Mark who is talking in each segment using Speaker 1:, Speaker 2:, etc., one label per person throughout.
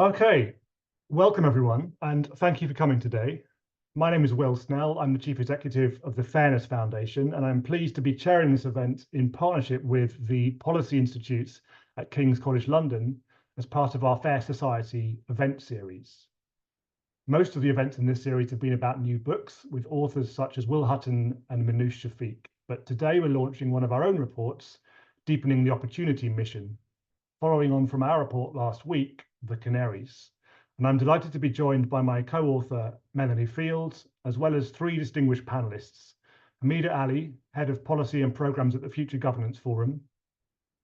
Speaker 1: Okay, welcome everyone, and thank you for coming today. My name is Will Snell. I'm the Chief Executive of the Fairness Foundation, and I'm pleased to be chairing this event in partnership with the Policy Institutes at King's College London as part of our Fair Society event series. Most of the events in this series have been about new books with authors such as Will Hutton and Minouche Shafiq, but today we're launching one of our own reports, Deepening the Opportunity Mission, following on from our report last week, The Canaries. And I'm delighted to be joined by my co-author, Melanie Fields, as well as three distinguished panelists, Hamida Ali, Head of Policy and Programmes at the Future Governance Forum,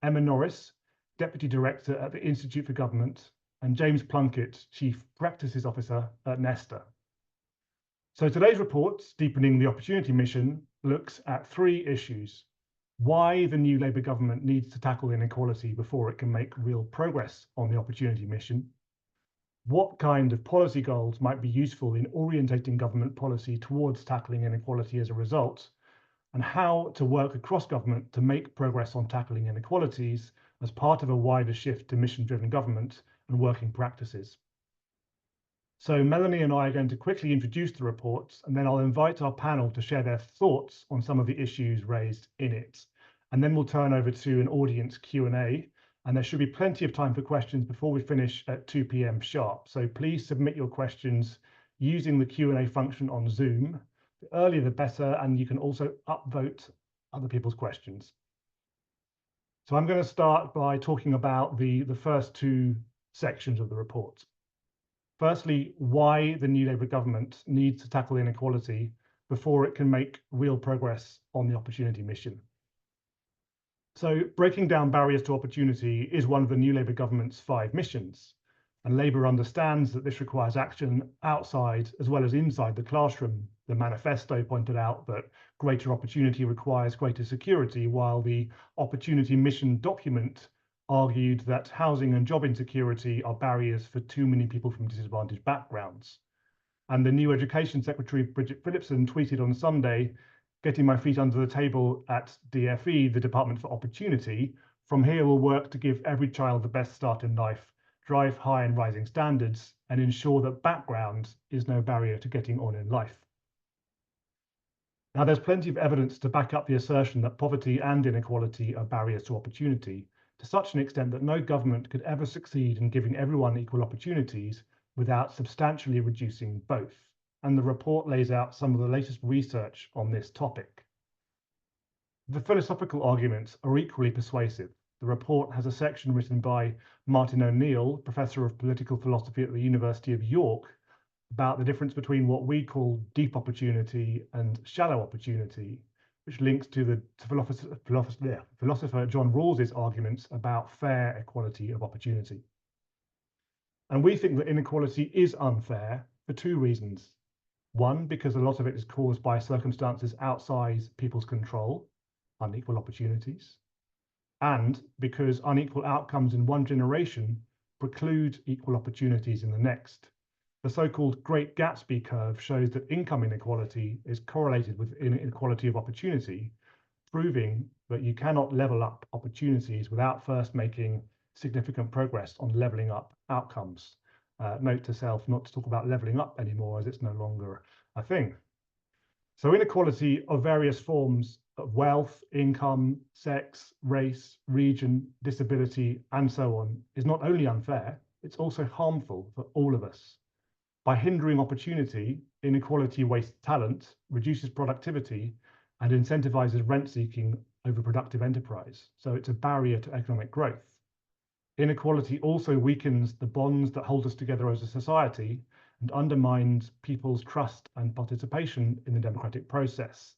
Speaker 1: Emma Norris, Deputy Director at the Institute for Government, and James Plunkett, Chief Practices Officer at Nesta. So today's report, Deepening the Opportunity Mission, looks at three issues: why the new Labour government needs to tackle inequality before it can make real progress on the opportunity mission, what kind of policy goals might be useful in orientating government policy towards tackling inequality as a result, and how to work across government to make progress on tackling inequalities as part of a wider shift to mission-driven government and working practices. So Melanie and I are going to quickly introduce the reports, and then I'll invite our panel to share their thoughts on some of the issues raised in it. And then we'll turn over to an audience Q&A, and there should be plenty of time for questions before we finish at 2 p.m. sharp. So please submit your questions using the Q&A function on Zoom. The earlier the better, and you can also upvote other people's questions. So I'm going to start by talking about the first two sections of the report. Firstly, why the new Labour government needs to tackle inequality before it can make real progress on the opportunity mission. So breaking down barriers to opportunity is one of the new Labour government's 5 missions, and Labour understands that this requires action outside as well as inside the classroom. The manifesto pointed out that greater opportunity requires greater security, while the opportunity mission document argued that housing and job insecurity are barriers for too many people from disadvantaged backgrounds. And the new Education Secretary, Bridget Phillipson, tweeted on Sunday, "Getting my feet under the table at DFE, the Department for Opportunity. From here we'll work to give every child the best start in life, drive high and rising standards, and ensure that background is no barrier to getting on in life." Now, there's plenty of evidence to back up the assertion that poverty and inequality are barriers to opportunity, to such an extent that no government could ever succeed in giving everyone equal opportunities without substantially reducing both. And the report lays out some of the latest research on this topic. The philosophical arguments are equally persuasive. The report has a section written by Martin O'Neill, Professor of Political Philosophy at the University of York, about the difference between what we call deep opportunity and shallow opportunity, which links to the philosopher John Rawls's arguments about fair equality of opportunity. And we think that inequality is unfair for 2 reasons. One, because a lot of it is caused by circumstances outside people's control, unequal opportunities, and because unequal outcomes in one generation preclude equal opportunities in the next. The so-called Great Gatsby curve shows that income inequality is correlated with inequality of opportunity, proving that you cannot level up opportunities without first making significant progress on leveling up outcomes. Note to self not to talk about leveling up anymore, as it's no longer a thing. So inequality of various forms of wealth, income, sex, race, region, disability, and so on is not only unfair, it's also harmful for all of us. By hindering opportunity, inequality wastes talent, reduces productivity, and incentivizes rent-seeking over productive enterprise. So it's a barrier to economic growth. Inequality also weakens the bonds that hold us together as a society and undermines people's trust and participation in the democratic process.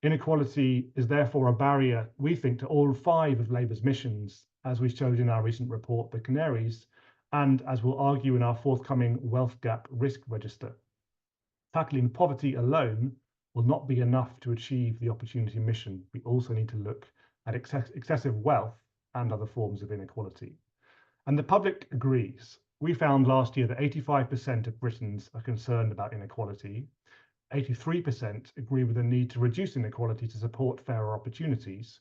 Speaker 1: Inequality is therefore a barrier, we think, to all 5 of Labour's missions, as we showed in our recent report, The Canaries, and as we'll argue in our forthcoming wealth gap risk register. Tackling poverty alone will not be enough to achieve the opportunity mission. We also need to look at excessive wealth and other forms of inequality. And the public agrees. We found last year that 85% of Britons are concerned about inequality. 83% agree with the need to reduce inequality to support fairer opportunities,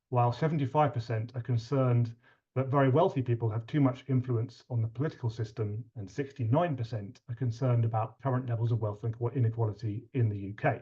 Speaker 1: while 75% are concerned that very wealthy people have too much influence on the political system, and 69% are concerned about current levels of wealth inequality in the UK.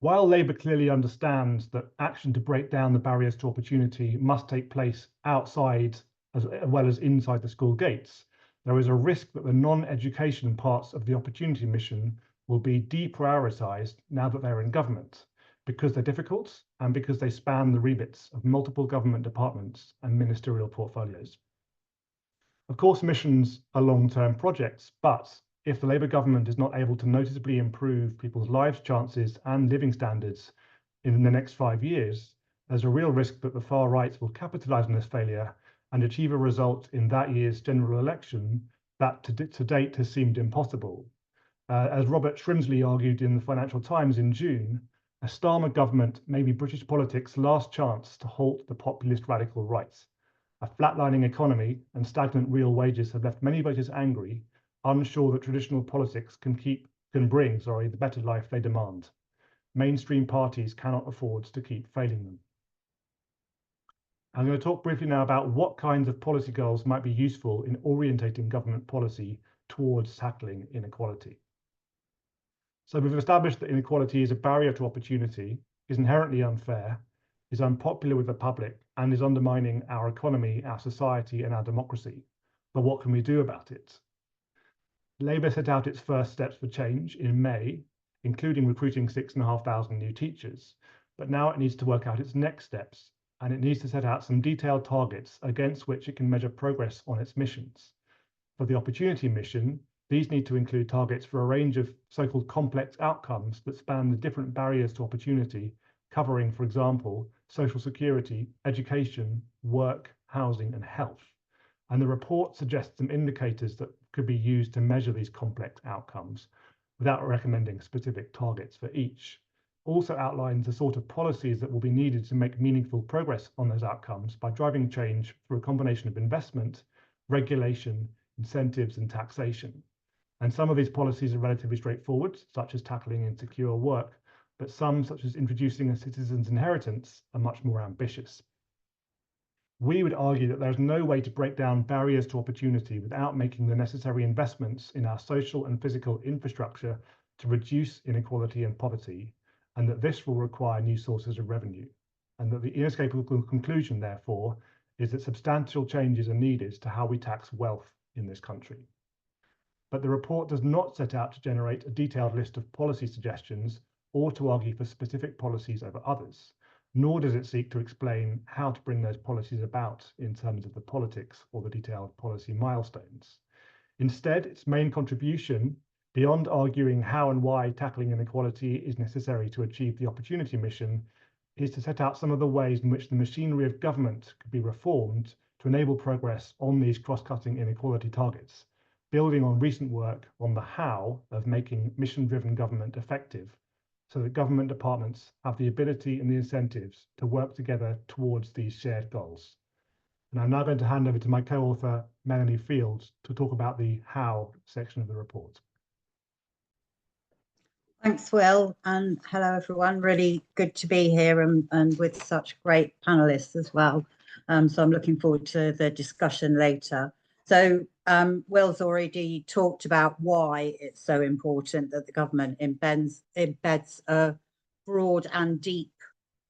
Speaker 1: While Labour clearly understands that action to break down the barriers to opportunity must take place outside as well as inside the school gates, there is a risk that the non-education parts of the opportunity mission will be deprioritised now that they're in government, because they're difficult and because they span the remits of multiple government departments and ministerial portfolios. Of course, missions are long-term projects, but if the Labour government is not able to noticeably improve people's lives chances and living standards in the next 5 years, there's a real risk that the far right will capitalise on this failure and achieve a result in that year's general election that to date has seemed impossible. As Robert Shrimsley argued in the Financial Times in June, a Starmer government may be British politics' last chance to halt the populist radical right. A flatlining economy and stagnant real wages have left many voters angry, unsure that traditional politics can bring the better life they demand. Mainstream parties cannot afford to keep failing them. I'm going to talk briefly now about what kinds of policy goals might be useful in orientating government policy towards tackling inequality. So we've established that inequality is a barrier to opportunity, is inherently unfair, is unpopular with the public, and is undermining our economy, our society, and our democracy. But what can we do about it? Labour set out its first steps for change in May, including recruiting 6,500 new teachers. But now it needs to work out its next steps, and it needs to set out some detailed targets against which it can measure progress on its missions. For the Opportunity Mission, these need to include targets for a range of so-called complex outcomes that span the different barriers to opportunity, covering, for example, social security, education, work, housing, and health. And the report suggests some indicators that could be used to measure these complex outcomes without recommending specific targets for each. Also outlines the sort of policies that will be needed to make meaningful progress on those outcomes by driving change through a combination of investment, regulation, incentives, and taxation. And some of these policies are relatively straightforward, such as tackling insecure work, but some, such as introducing a citizen's inheritance, are much more ambitious. We would argue that there's no way to break down barriers to opportunity without making the necessary investments in our social and physical infrastructure to reduce inequality and poverty, and that this will require new sources of revenue. And that the inescapable conclusion, therefore, is that substantial changes are needed to how we tax wealth in this country. But the report does not set out to generate a detailed list of policy suggestions or to argue for specific policies over others, nor does it seek to explain how to bring those policies about in terms of the politics or the detailed policy milestones. Instead, its main contribution, beyond arguing how and why tackling inequality is necessary to achieve the Opportunity Mission, is to set out some of the ways in which the machinery of government could be reformed to enable progress on these cross-cutting inequality targets, building on recent work on the how of making mission-driven government effective, so that government departments have the ability and the incentives to work together towards these shared goals. And I'm now going to hand over to my co-author, Melanie Fields, to talk about the how section of the report.
Speaker 2: Thanks, Will, and hello everyone. Really good to be here and with such great panelists as well. So I'm looking forward to the discussion later. So Will's already talked about why it's so important that the government embeds a broad and deep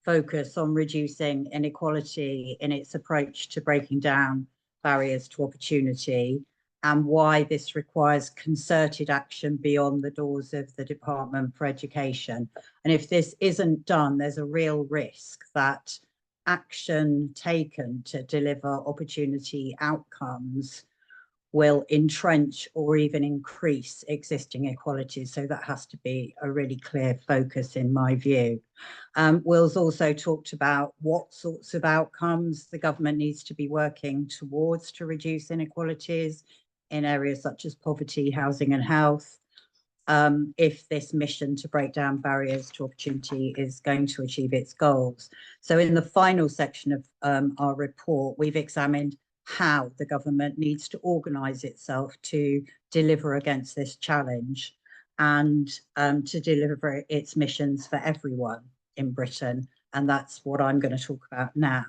Speaker 2: focus on reducing inequality in its approach to breaking down barriers to opportunity, and why this requires concerted action beyond the doors of the Department for Education. And if this isn't done, there's a real risk that action taken to deliver opportunity outcomes will entrench or even increase existing inequalities. So that has to be a really clear focus in my view. Will's also talked about what sorts of outcomes the government needs to be working towards to reduce inequalities in areas such as poverty, housing and health, if this mission to break down barriers to opportunity is going to achieve its goals. So in the final section of our report, we've examined how the government needs to organise itself to deliver against this challenge and to deliver its missions for everyone in Britain. And that's what I'm going to talk about now.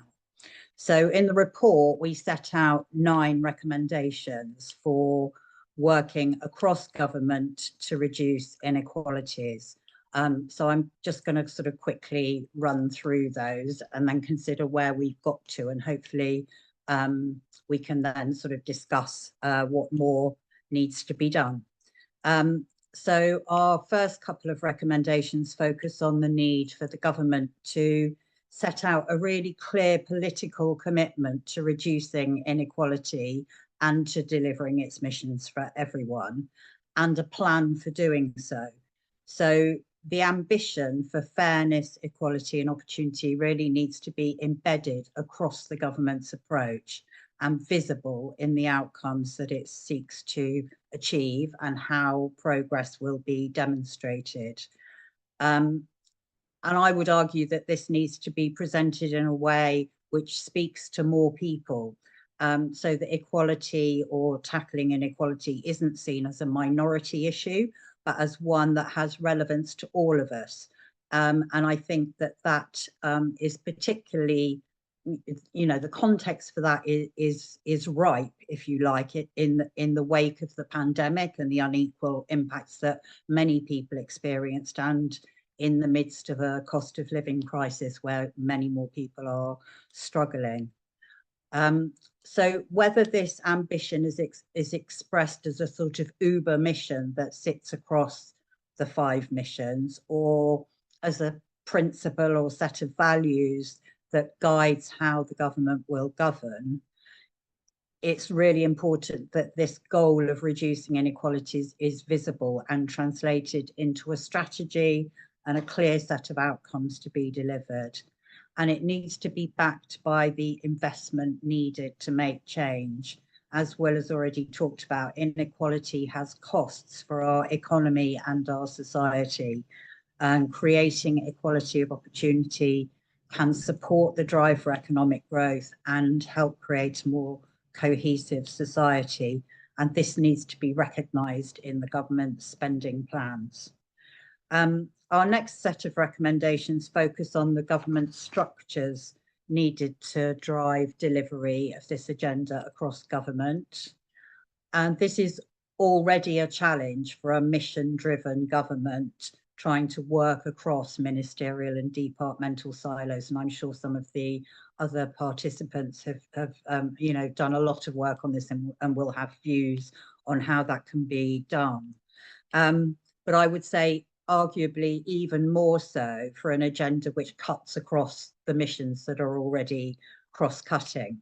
Speaker 2: So in the report, we set out 9 recommendations for working across government to reduce inequalities. So I'm just going to sort of quickly run through those and then consider where we've got to, and hopefully we can then sort of discuss what more needs to be done. So our first couple of recommendations focus on the need for the government to set out a really clear political commitment to reducing inequality and to delivering its missions for everyone, and a plan for doing so. So the ambition for fairness, equality and opportunity really needs to be embedded across the government's approach and visible in the outcomes that it seeks to achieve and how progress will be demonstrated. And I would argue that this needs to be presented in a way which speaks to more people, so that equality or tackling inequality isn't seen as a minority issue, but as one that has relevance to all of us. And I think that that is particularly, you know, the context for that is ripe, if you like, it in the wake of the pandemic and the unequal impacts that many people experienced, and in the midst of a cost of living crisis where many more people are struggling. So whether this ambition is expressed as a sort of uber mission that sits across the 5 missions, or as a principle or set of values that guides how the government will govern, it's really important that this goal of reducing inequalities is visible and translated into a strategy and a clear set of outcomes to be delivered. And it needs to be backed by the investment needed to make change. As well as already talked about, inequality has costs for our economy and our society, and creating equality of opportunity can support the drive for economic growth and help create a more cohesive society. And this needs to be recognised in the government's spending plans. Our next set of recommendations focus on the government structures needed to drive delivery of this agenda across government. And this is already a challenge for a mission-driven government trying to work across ministerial and departmental silos. And I'm sure some of the other participants have you know, done a lot of work on this and will have views on how that can be done. But I would say arguably even more so for an agenda which cuts across the missions that are already cross-cutting.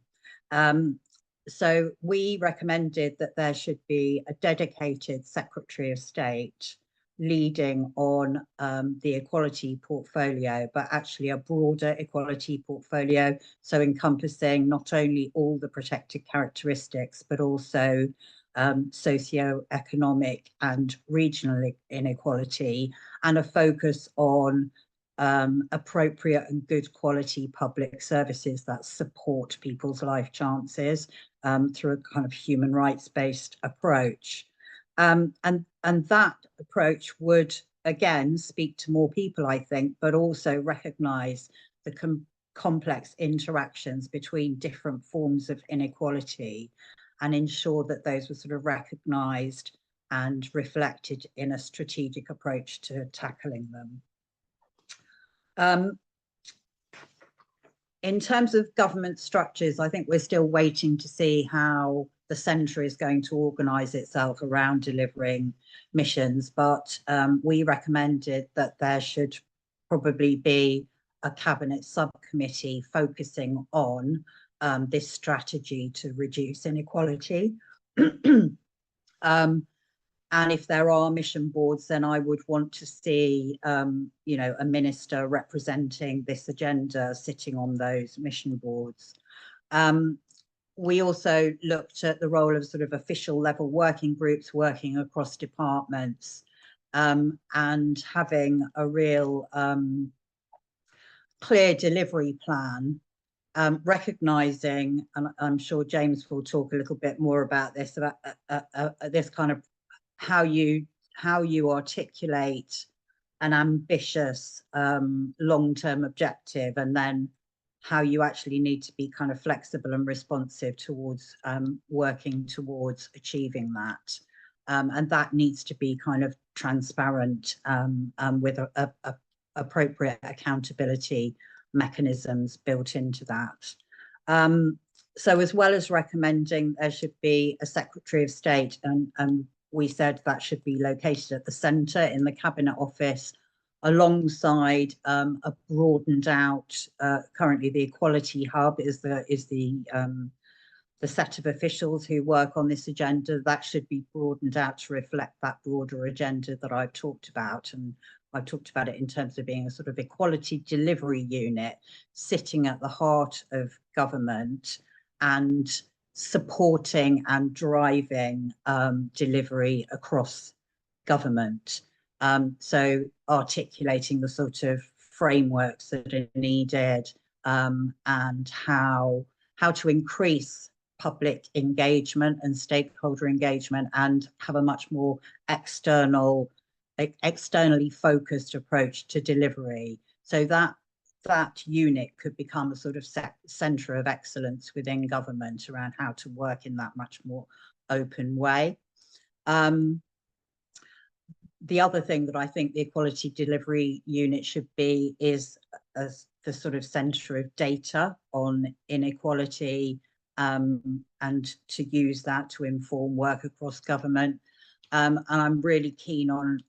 Speaker 2: So we recommended that there should be a dedicated Secretary of State leading on the equality portfolio, but actually a broader equality portfolio, so encompassing not only all the protected characteristics, but also socio-economic and regional inequality, and a focus on appropriate and good quality public services that support people's life chances through a kind of human rights-based approach. And that approach would, again, speak to more people, I think, but also recognise the complex interactions between different forms of inequality, and ensure that those were sort of recognised and reflected in a strategic approach to tackling them. In terms of government structures, I think we're still waiting to see how the centre is going to organise itself around delivering missions, but we recommended that there should probably be a cabinet subcommittee focusing on this strategy to reduce inequality. And if there are mission boards, then I would want to see, you know, a minister representing this agenda sitting on those mission boards. We also looked at the role of sort of official level working groups working across departments, and having a real clear delivery plan, recognising, and I'm sure James will talk a little bit more about this, about this kind of how you articulate an ambitious long-term objective, and then how you actually need to be kind of flexible and responsive towards working towards achieving that. And that needs to be kind of transparent with a appropriate accountability mechanisms built into that. So as well as recommending there should be a Secretary of State, and we said that should be located at the centre in the Cabinet Office, alongside a broadened out, currently the Equality Hub is the set of officials who work on this agenda. That should be broadened out to reflect that broader agenda that I've talked about. And I've talked about it in terms of being a sort of equality delivery unit sitting at the heart of government and supporting and driving delivery across government. So articulating the sort of frameworks that are needed and how to increase public engagement and stakeholder engagement and have a much more externally focused approach to delivery. So that unit could become a sort of centre of excellence within government around how to work in that much more open way. The other thing that I think the Equality Delivery Unit should be is as the sort of centre of data on inequality, and to use that to inform work across government. And I'm really keen on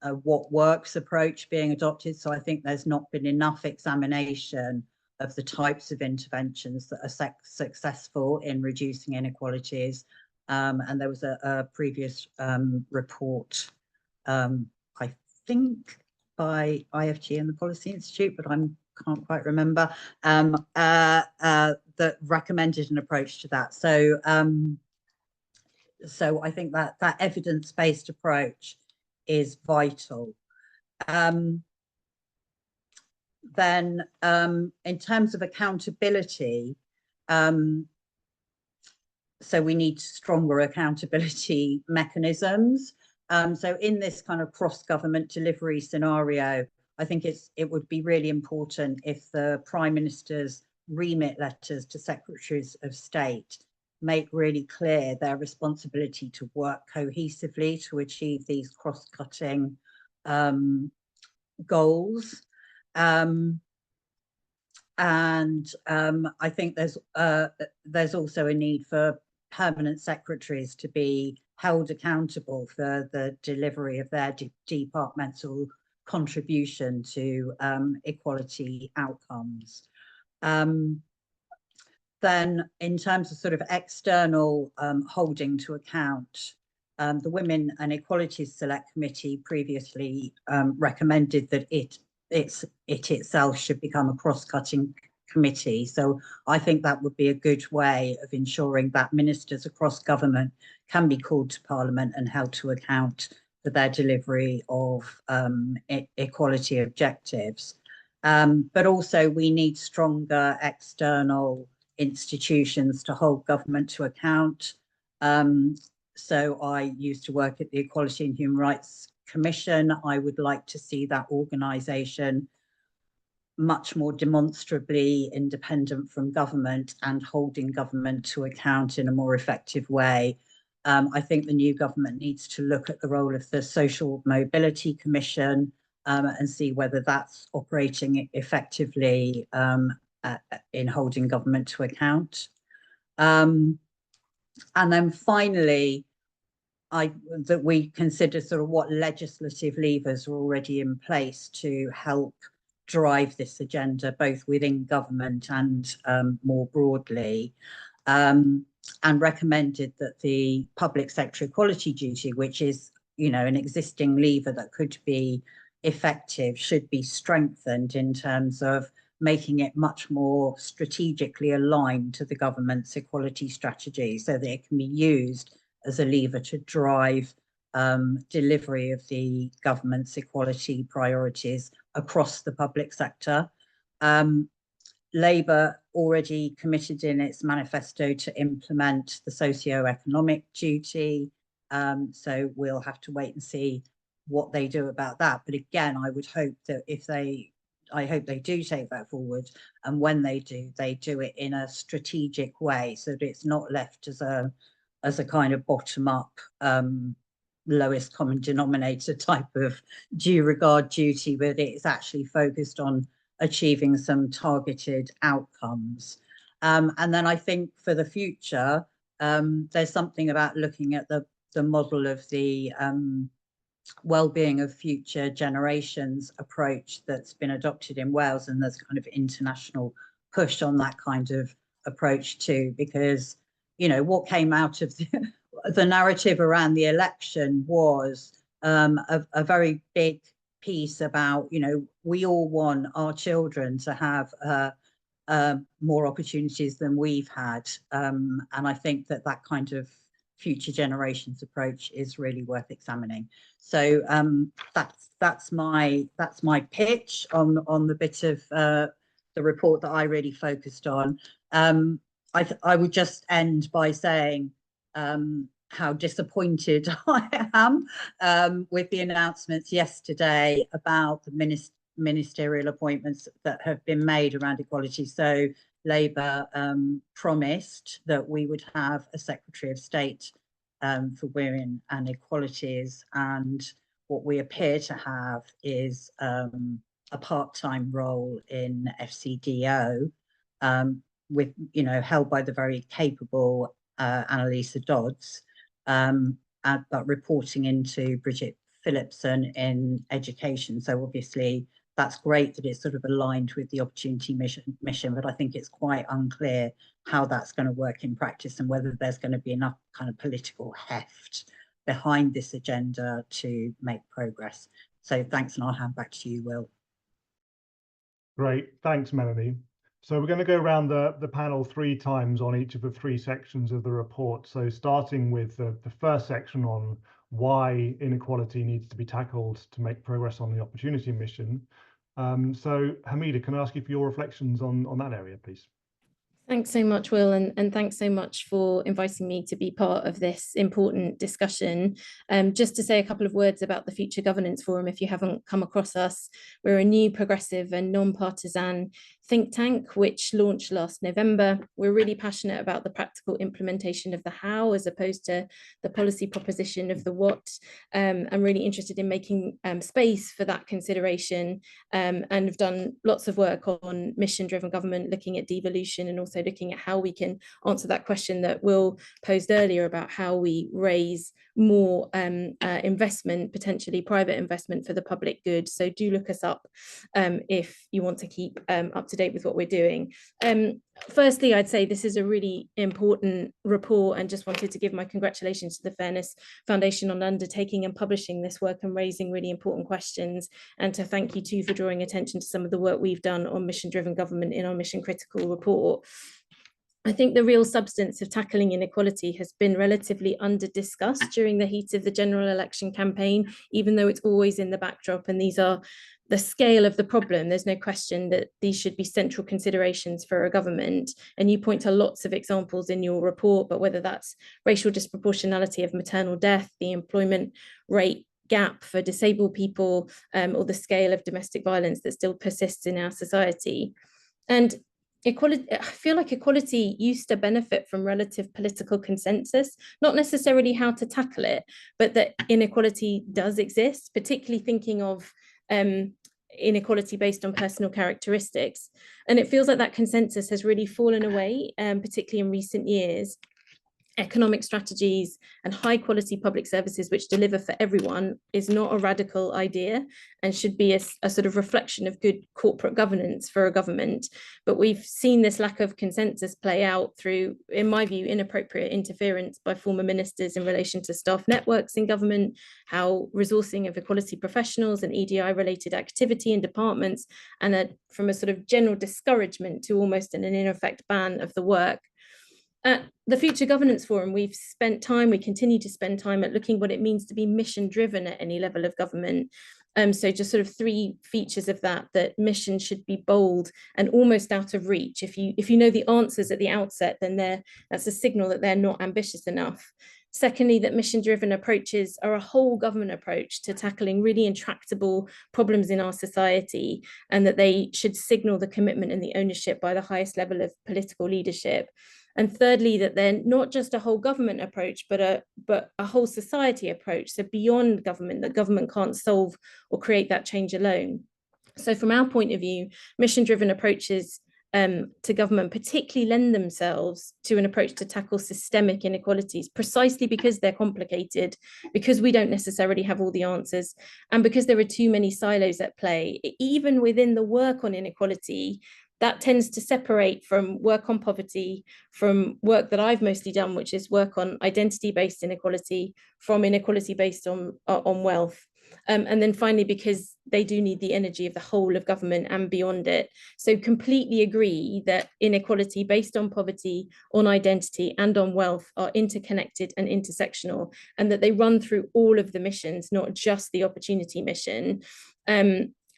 Speaker 2: a what works approach being adopted. So I think there's not been enough examination of the types of interventions that are successful in reducing inequalities. And there was a previous report, I think by IFG and the Policy Institute, but I can't quite remember, that recommended an approach to that. So so I think that evidence-based approach is vital. Then in terms of accountability, so we need stronger accountability mechanisms. So in this kind of cross-government delivery scenario, I think it would be really important if the Prime Minister's remit letters to Secretaries of State make really clear their responsibility to work cohesively to achieve these cross-cutting goals. And I think there's also a need for permanent secretaries to be held accountable for the delivery of their departmental contribution to equality outcomes. Then in terms of sort of external holding to account, the Women and Equalities Select Committee previously recommended that it itself should become a cross-cutting committee. So I think that would be a good way of ensuring that ministers across government can be called to Parliament and held to account for their delivery of equality objectives. But also we need stronger external institutions to hold government to account. So I used to work at the Equality and Human Rights Commission. I would like to see that organisation much more demonstrably independent from government and holding government to account in a more effective way. I think the new government needs to look at the role of the Social Mobility Commission and see whether that's operating effectively in holding government to account. And then finally, that we consider sort of what legislative levers are already in place to help drive this agenda, both within government and more broadly, and recommended that the public sector equality duty, which is, you know, an existing lever that could be effective, should be strengthened in terms of making it much more strategically aligned to the government's equality strategy so that it can be used as a lever to drive delivery of the government's equality priorities across the public sector. Labour already committed in its manifesto to implement the socio-economic duty. So we'll have to wait and see what they do about that. But again, I would hope that if they I hope they do take that forward, and when they do it in a strategic way, so that it's not left as a kind of bottom up lowest common denominator type of due regard duty, but it's actually focused on achieving some targeted outcomes. And then I think for the future, there's something about looking at the model of the well-being of future generations approach that's been adopted in Wales, and there's kind of international push on that kind of approach too, because what came out of the narrative around the election was a very big piece about we all want our children to have more opportunities than we've had, and I think that kind of future generations approach is really worth examining. So that's my pitch on the bit of the report that I really focused on. I would just end by saying how disappointed I am with the announcements yesterday about the ministerial appointments that have been made around equality. So Labour promised that we would have a Secretary of State for Women and Equalities, and what we appear to have is a part-time role in FCDO, with held by the very capable Annalisa Dodds, but reporting into Bridget Phillipson in education. So obviously that's great that it's sort of aligned with the opportunity mission, but I think it's quite unclear how that's going to work in practice, and whether there's going to be enough kind of political heft behind this agenda to make progress. So thanks, and I'll hand back to you, Will.
Speaker 1: Great, thanks, Melanie. So we're going to go around the panel 3 times on each of the 3 sections of the report. So starting with the first section on why inequality needs to be tackled to make progress on the opportunity mission. So Hamida, can I ask you for your reflections on that area, please?
Speaker 3: Thanks so much, Will, and thanks so much for inviting me to be part of this important discussion. Just to say a couple of words about the Future Governance Forum, if you haven't come across us, we're a new, progressive and non-partisan think tank which launched last November. We're really passionate about the practical implementation of the how, as opposed to the policy proposition of the what. I'm really interested in making space for that consideration, and have done lots of work on mission-driven government, looking at devolution, and also looking at how we can answer that question that Will posed earlier about how we raise more investment, potentially private investment, for the public good. So do look us up if you want to keep up to date with what we're doing. Firstly, I'd say this is a really important report, and just wanted to give my congratulations to the Fairness Foundation on undertaking and publishing this work and raising really important questions, and to thank you too for drawing attention to some of the work we've done on mission-driven government in our mission critical report. I think the real substance of tackling inequality has been relatively under-discussed during the heat of the general election campaign, even though it's always in the backdrop, and these are the scale of the problem. There's no question that these should be central considerations for a government, and you point to lots of examples in your report, but whether that's racial disproportionality of maternal death, the employment rate gap for disabled people, or the scale of domestic violence that still persists in our society. And equality, I feel like equality used to benefit from relative political consensus, not necessarily how to tackle it, but that inequality does exist, particularly thinking of inequality based on personal characteristics. And it feels like that consensus has really fallen away, particularly in recent years. Economic strategies and high quality public services which deliver for everyone is not a radical idea, and should be a sort of reflection of good corporate governance for a government. But we've seen this lack of consensus play out through, in my view, inappropriate interference by former ministers in relation to staff networks in government, how resourcing of equality professionals and EDI related activity in departments, and from a sort of general discouragement to almost in effect ban of the work. At the Future Governance Forum, we continue to spend time at looking what it means to be mission driven at any level of government. So just sort of 3 features of that mission should be bold and almost out of reach. If you know the answers at the outset, then that's a signal that they're not ambitious enough. Secondly, that mission-driven approaches are a whole government approach to tackling really intractable problems in our society, and that they should signal the commitment and the ownership by the highest level of political leadership. And thirdly, that they're not just a whole government approach, but a whole society approach, so beyond government, that government can't solve or create that change alone. So from our point of view, mission-driven approaches to government particularly lend themselves to an approach to tackle systemic inequalities, precisely because they're complicated, because we don't necessarily have all the answers, and because there are too many silos at play. Even within the work on inequality, that tends to separate from work on poverty, from work that I've mostly done, which is work on identity-based inequality, from inequality based on wealth. And then finally, because they do need the energy of the whole of government and beyond it. So completely agree that inequality based on poverty, on identity and on wealth are interconnected and intersectional, and that they run through all of the missions, not just the opportunity mission,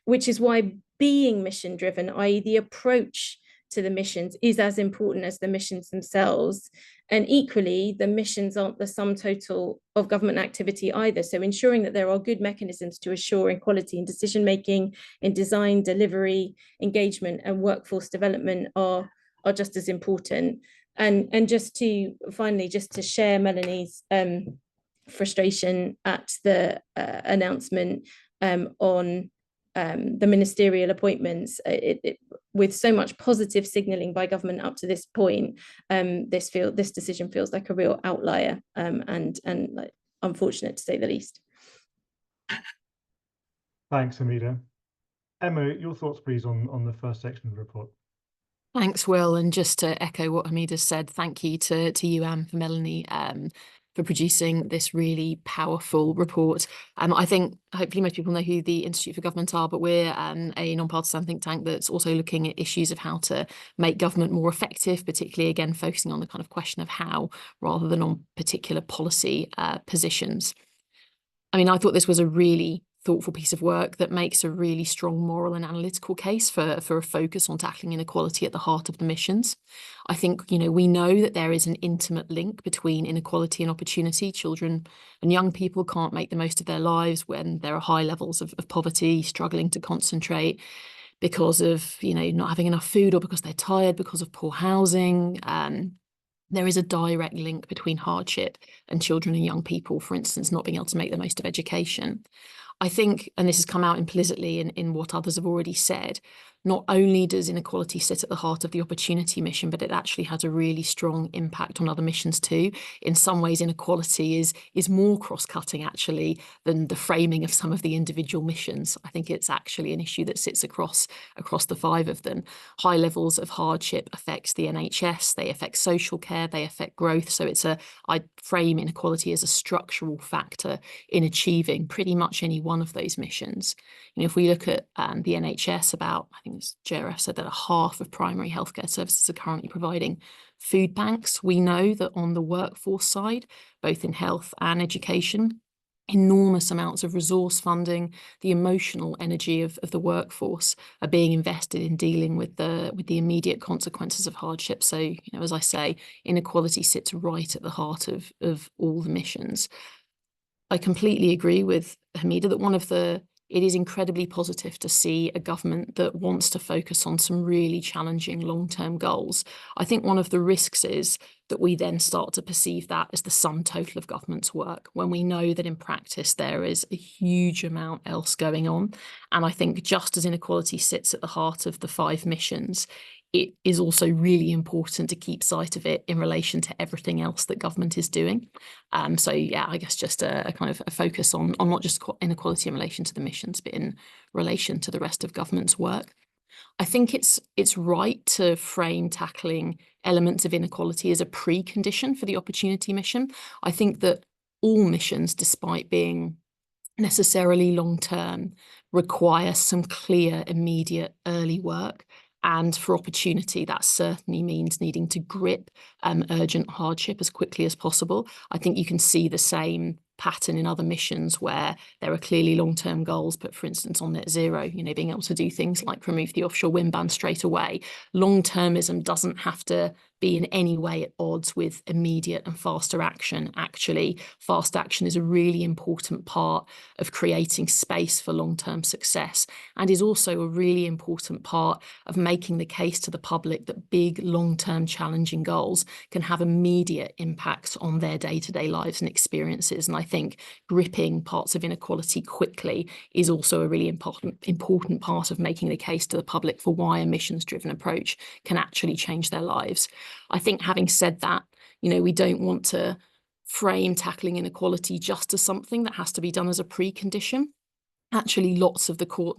Speaker 3: which is why being mission driven, i.e. the approach to the missions, is as important as the missions themselves. And equally, the missions aren't the sum total of government activity either. So ensuring that there are good mechanisms to assure equality in decision making, in design, delivery, engagement and workforce development are just as important. And just to finally, just to share Melanie's frustration at the announcement on the ministerial appointments, with so much positive signalling by government up to this point, this decision feels like a real outlier, and like, unfortunate to say the least.
Speaker 1: Thanks, Hamida. Emma, your thoughts, please, on the first section of the report.
Speaker 4: Thanks, Will. And just to echo what Hamida said, thank you to you and for Melanie for producing this really powerful report. I think hopefully most people know who the Institute for Government are, but we're a non-partisan think tank that's also looking at issues of how to make government more effective, particularly, again, focusing on the kind of question of how rather than on particular policy positions. I mean, I thought this was a really thoughtful piece of work that makes a really strong moral and analytical case for a focus on tackling inequality at the heart of the missions. I think, you know, we know that there is an intimate link between inequality and opportunity. Children and young people can't make the most of their lives when there are high levels of poverty, struggling to concentrate because of, you know, not having enough food, or because they're tired because of poor housing. There is a direct link between hardship and children and young people, for instance, not being able to make the most of education. I think, and this has come out implicitly in what others have already said, not only does inequality sit at the heart of the opportunity mission, but it actually has a really strong impact on other missions too. In some ways, inequality is more cross-cutting actually than the framing of some of the individual missions. I think it's actually an issue that sits across the 5 of them. High levels of hardship affects the NHS, they affect social care, they affect growth. So I frame inequality as a structural factor in achieving pretty much any one of those missions. You know, if we look at the NHS, about, I think JRF said that a half of primary healthcare services are currently providing food banks. We know that on the workforce side, both in health and education, enormous amounts of resource funding, the emotional energy of the workforce are being invested in dealing with the immediate consequences of hardship. So, you know, as I say, inequality sits right at the heart of all the missions. I completely agree with Hamida that it is incredibly positive to see a government that wants to focus on some really challenging long-term goals. I think one of the risks is that we then start to perceive that as the sum total of government's work, when we know that in practice there is a huge amount else going on. And I think just as inequality sits at the heart of the 5 missions, it is also really important to keep sight of it in relation to everything else that government is doing. So yeah, I guess just a kind of a focus on not just inequality in relation to the missions, but in relation to the rest of government's work. I think it's right to frame tackling elements of inequality as a precondition for the opportunity mission. I think that all missions, despite being necessarily long-term, require some clear, immediate, early work. And for opportunity, that certainly means needing to grip urgent hardship as quickly as possible. I think you can see the same pattern in other missions where there are clearly long-term goals, but for instance on net zero, you know, being able to do things like remove the offshore wind ban straight away. Long-termism doesn't have to be in any way at odds with immediate and faster action. Actually, fast action is a really important part of creating space for long-term success, and is also a really important part of making the case to the public that big, long-term challenging goals can have immediate impacts on their day-to-day lives and experiences. And I think gripping parts of inequality quickly is also a really important part of making the case to the public for why a missions-driven approach can actually change their lives. I think, having said that, we don't want to frame tackling inequality just as something that has to be done as a precondition. Actually, lots of the court,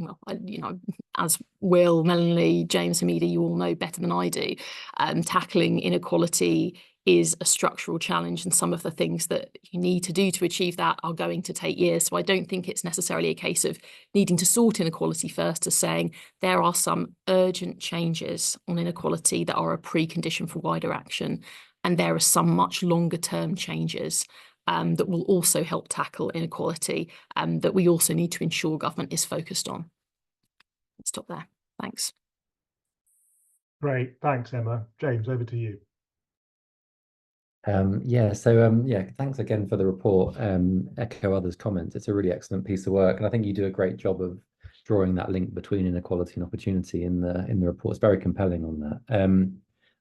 Speaker 4: as Will, Melanie, James, Hamida, you all know better than I do, tackling inequality is a structural challenge, and some of the things that you need to do to achieve that are going to take years. So I don't think it's necessarily a case of needing to sort inequality first, as saying there are some urgent changes on inequality that are a precondition for wider action, and there are some much longer term changes that will also help tackle inequality, that we also need to ensure government is focused on. Let's stop there. Thanks.
Speaker 1: Great, thanks, Emma. James, over to you.
Speaker 5: Thanks again for the report. Echo others' comments. It's a really excellent piece of work, and I think you do a great job of drawing that link between inequality and opportunity in the report. It's very compelling on that.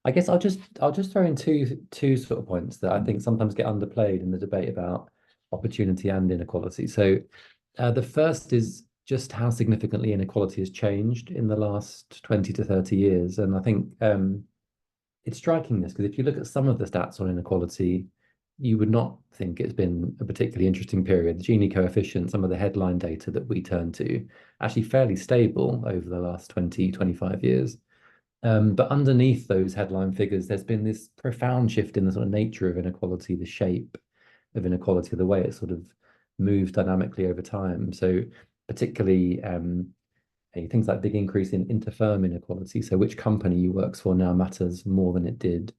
Speaker 5: I guess I'll just throw in two sort of points that I think sometimes get underplayed in the debate about opportunity and inequality. So the first is just how significantly inequality has changed in the last 20 to 30 years. And I think it's striking this, because if you look at some of the stats on inequality, you would not think it's been a particularly interesting period. The Gini coefficient, some of the headline data that we turn to, actually fairly stable over the last 20, 25 years. But underneath those headline figures, there's been this profound shift in the sort of nature of inequality, the shape of inequality, the way it sort of moves dynamically over time. So particularly things like big increase in interfirm inequality. So which company you works for now matters more than it did.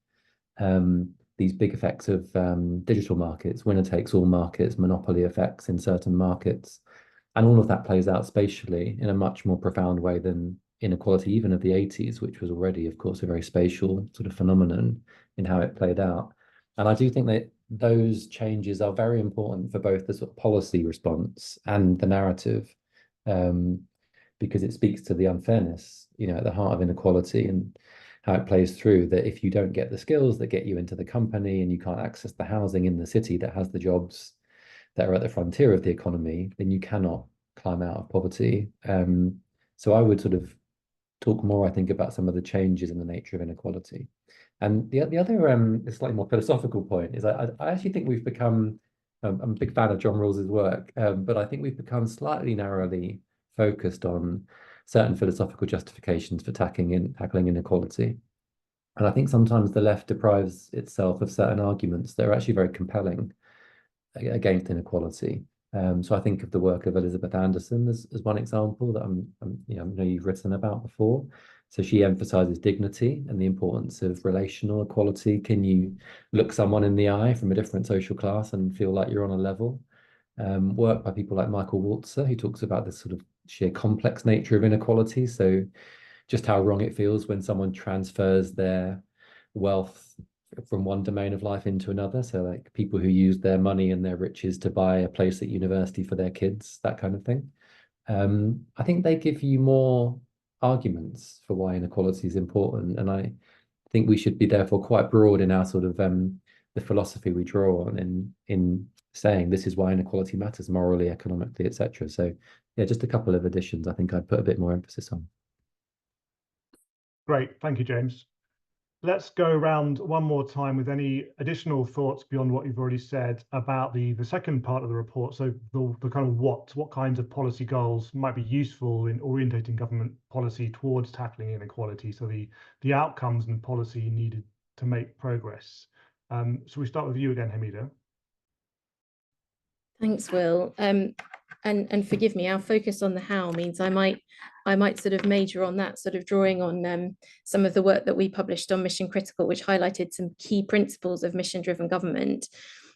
Speaker 5: These big effects of digital markets, winner takes all markets, monopoly effects in certain markets. And all of that plays out spatially in a much more profound way than inequality even of the 80s, which was already, of course, a very spatial sort of phenomenon in how it played out. And I do think that those changes are very important for both the sort of policy response and the narrative, because it speaks to the unfairness, at the heart of inequality, and how it plays through that if you don't get the skills that get you into the company, and you can't access the housing in the city that has the jobs that are at the frontier of the economy, then you cannot climb out of poverty. So I would sort of talk more, I think, about some of the changes in the nature of inequality. And the other slightly more philosophical point is I actually think we've become, I'm a big fan of John Rawls's work, but I think we've become slightly narrowly focused on certain philosophical justifications for tackling inequality. And I think sometimes the left deprives itself of certain arguments that are actually very compelling against inequality. So I think of the work of Elizabeth Anderson as one example that I know you've written about before. So she emphasizes dignity and the importance of relational equality. Can you look someone in the eye from a different social class and feel like you're on a level? Work by people like Michael Walzer, who talks about this sort of sheer complex nature of inequality. So just how wrong it feels when someone transfers their wealth from one domain of life into another. So like people who use their money and their riches to buy a place at university for their kids, that kind of thing. I think they give you more arguments for why inequality is important. And I think we should be therefore quite broad in our sort of the philosophy we draw on in saying this is why inequality matters morally, economically, etc. So yeah, just a couple of additions I think I'd put a bit more emphasis on.
Speaker 1: Great, thank you, James. Let's go around one more time with any additional thoughts beyond what you've already said about the second part of the report. So the kind of what kinds of policy goals might be useful in orientating government policy towards tackling inequality. So the outcomes and policy needed to make progress. So we start with you again, Hamida.
Speaker 3: Thanks, Will. And forgive me, our focus on the how means I might sort of major on that, sort of drawing on some of the work that we published on Mission Critical, which highlighted some key principles of mission-driven government.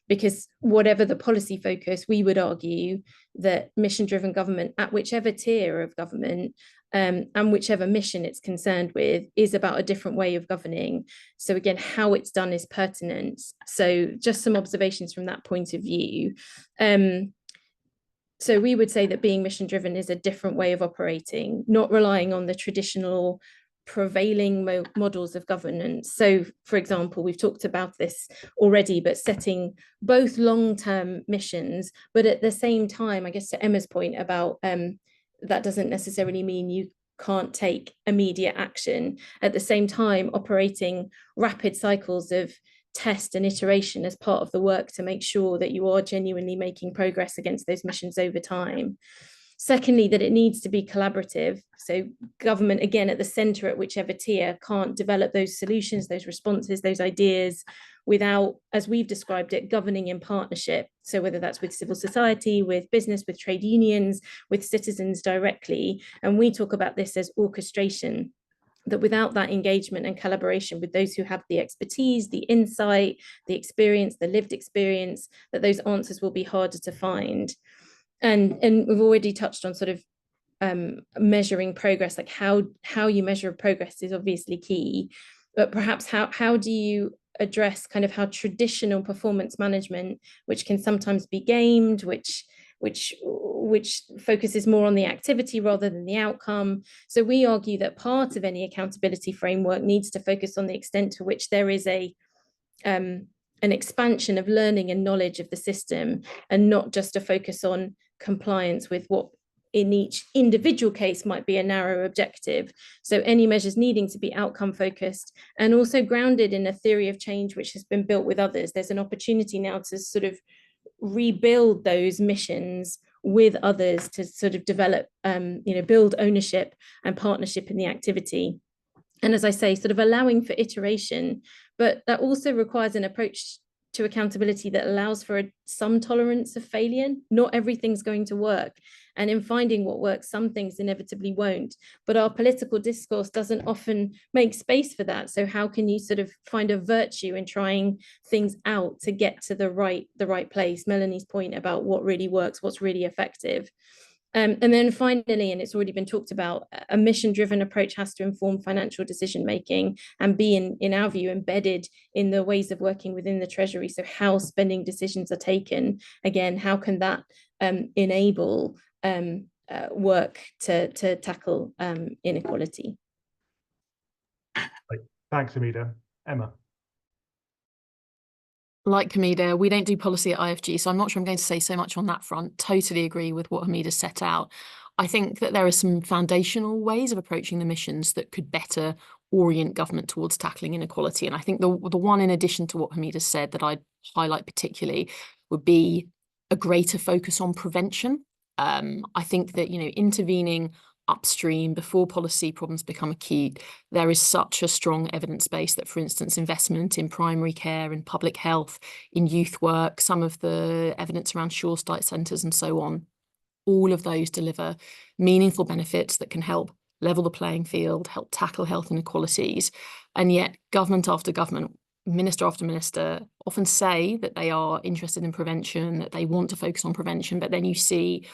Speaker 3: Because whatever the policy focus, we would argue that mission-driven government at whichever tier of government and whichever mission it's concerned with is about a different way of governing. So again, how it's done is pertinent. So just some observations from that point of view. So we would say that being mission driven is a different way of operating, not relying on the traditional prevailing models of governance. So for example, we've talked about this already, but setting both long-term missions, but at the same time, I guess to Emma's point about that doesn't necessarily mean you can't take immediate action. At the same time, operating rapid cycles of test and iteration as part of the work to make sure that you are genuinely making progress against those missions over time. Secondly, that it needs to be collaborative. So government, again, at the center at whichever tier, can't develop those solutions, those responses, those ideas without, as we've described it, governing in partnership. So whether that's with civil society, with business, with trade unions, with citizens directly. And we talk about this as orchestration, that without that engagement and collaboration with those who have the expertise, the insight, the experience, the lived experience, that those answers will be harder to find. And we've already touched on sort of measuring progress, like how you measure progress is obviously key, but perhaps how do you address kind of how traditional performance management, which can sometimes be gamed, which focuses more on the activity rather than the outcome. So we argue that part of any accountability framework needs to focus on the extent to which there is an expansion of learning and knowledge of the system, and not just a focus on compliance with what in each individual case might be a narrow objective. So any measures needing to be outcome focused and also grounded in a theory of change which has been built with others. There's an opportunity now to sort of rebuild those missions with others to sort of develop, build ownership and partnership in the activity. And as I say, sort of allowing for iteration, but that also requires an approach to accountability that allows for some tolerance of failure. Not everything's going to work. And in finding what works, some things inevitably won't. But our political discourse doesn't often make space for that. So how can you sort of find a virtue in trying things out to get to the right place? Melanie's point about what really works, what's really effective. And then finally, and it's already been talked about, a mission-driven approach has to inform financial decision-making and be, in our view, embedded in the ways of working within the Treasury. So how spending decisions are taken, again, how can that enable work to tackle inequality?
Speaker 1: Thanks, Amida. Emma.
Speaker 4: Like Hamida, we don't do policy at IFG, so I'm not sure I'm going to say so much on that front. Totally agree with what Hamida set out. I think that there are some foundational ways of approaching the missions that could better orient government towards tackling inequality. And I think the one, in addition to what Hamida said, that I'd highlight particularly would be a greater focus on prevention. I think that, intervening upstream before policy problems become acute, there is such a strong evidence base that, for instance, investment in primary care, in public health, in youth work, some of the evidence around Sure Start centres and so on, all of those deliver meaningful benefits that can help level the playing field, help tackle health inequalities. And yet government after government, minister after minister, often say that they are interested in prevention, that they want to focus on prevention, but then you see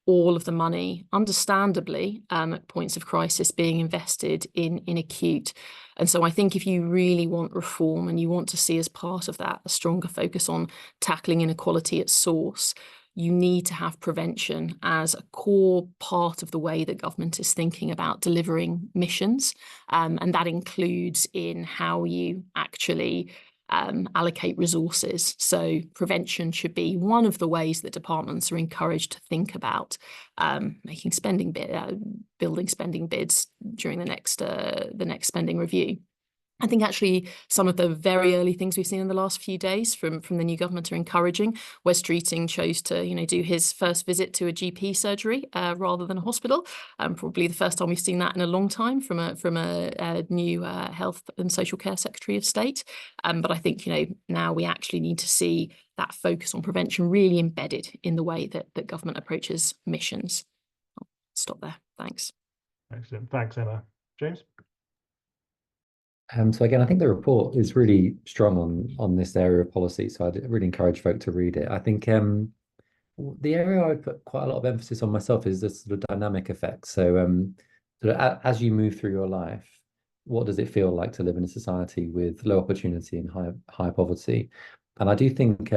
Speaker 4: all of the money, understandably, at points of crisis being invested in acute. And so I think if you really want reform and you want to see as part of that a stronger focus on tackling inequality at source, you need to have prevention as a core part of the way that government is thinking about delivering missions. And that includes in how you actually allocate resources. So prevention should be one of the ways that departments are encouraged to think about making building spending bids during the next spending review. I think actually some of the very early things we've seen in the last few days from the new government are encouraging. Wes Streeting chose to do his first visit to a GP surgery rather than a hospital. Probably the first time we've seen that in a long time from a new Health and Social Care Secretary of State. But I think now we actually need to see that focus on prevention really embedded in the way that government approaches missions. I'll stop there. Thanks.
Speaker 1: Excellent. Thanks, Emma. James?
Speaker 5: So again, I think the report is really strong on this area of policy, so I'd really encourage folk to read it. I think the area I would put quite a lot of emphasis on myself is the sort of dynamic effect. So as you move through your life, what does it feel like to live in a society with low opportunity and high poverty? And I do think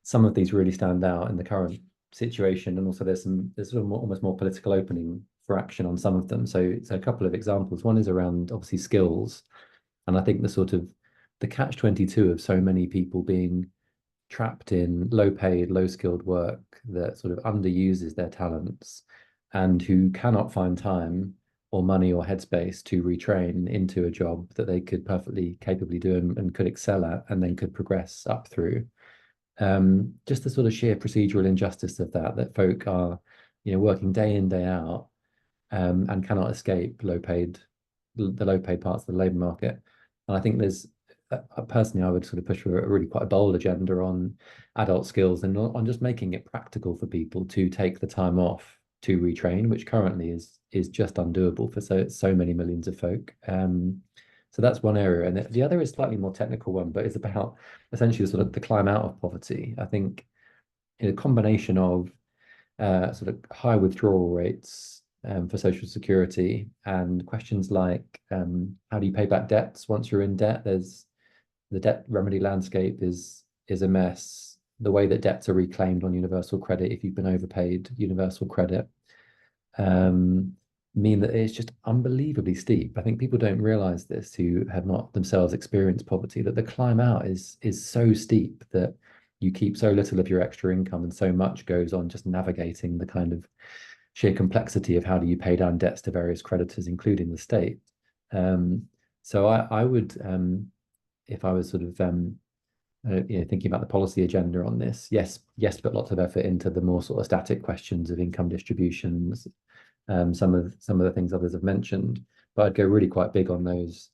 Speaker 5: some of these really stand out in the current situation, and also there's sort of almost more political opening for action on some of them. So a couple of examples. One is around obviously skills, and I think the catch-22 of so many people being trapped in low-paid, low-skilled work that sort of underuses their talents, and who cannot find time or money or headspace to retrain into a job that they could perfectly capably do and could excel at, and then could progress up through. Just the sort of sheer procedural injustice of that folk are, working day in, day out, and cannot escape the low-paid parts of the labour market. And I think there's personally, I would sort of push for a really quite a bold agenda on adult skills and on just making it practical for people to take the time off to retrain, which currently is just undoable for so many millions of folk. So that's one area, and the other is slightly more technical one, but it's about essentially sort of the climb out of poverty. I think in a combination of sort of high withdrawal rates for social security and questions like how do you pay back debts once you're in debt? The debt remedy landscape is a mess. The way that debts are reclaimed on universal credit, if you've been overpaid universal credit, mean that it's just unbelievably steep. I think people don't realize this who have not themselves experienced poverty, that the climb out is so steep that you keep so little of your extra income, and so much goes on just navigating the kind of sheer complexity of how do you pay down debts to various creditors, including the state. So I would, if I was sort of thinking about the policy agenda on this, yes, put lots of effort into the more sort of static questions of income distributions, some of the things others have mentioned, but I'd go really quite big on those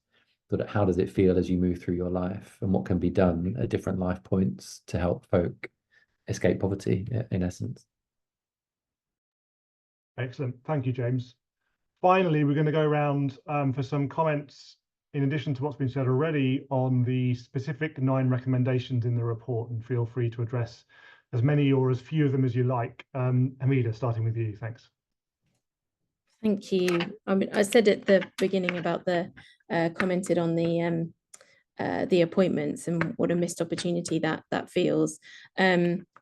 Speaker 5: sort of how does it feel as you move through your life, and what can be done at different life points to help folk escape poverty, in essence.
Speaker 1: Excellent. Thank you, James. Finally, we're going to go around for some comments, in addition to what's been said already, on the specific 9 recommendations in the report, and feel free to address as many or as few of them as you like. Hamida, starting with you. Thanks.
Speaker 3: Thank you. I mean, I said at the beginning about commented on the appointments and what a missed opportunity that feels.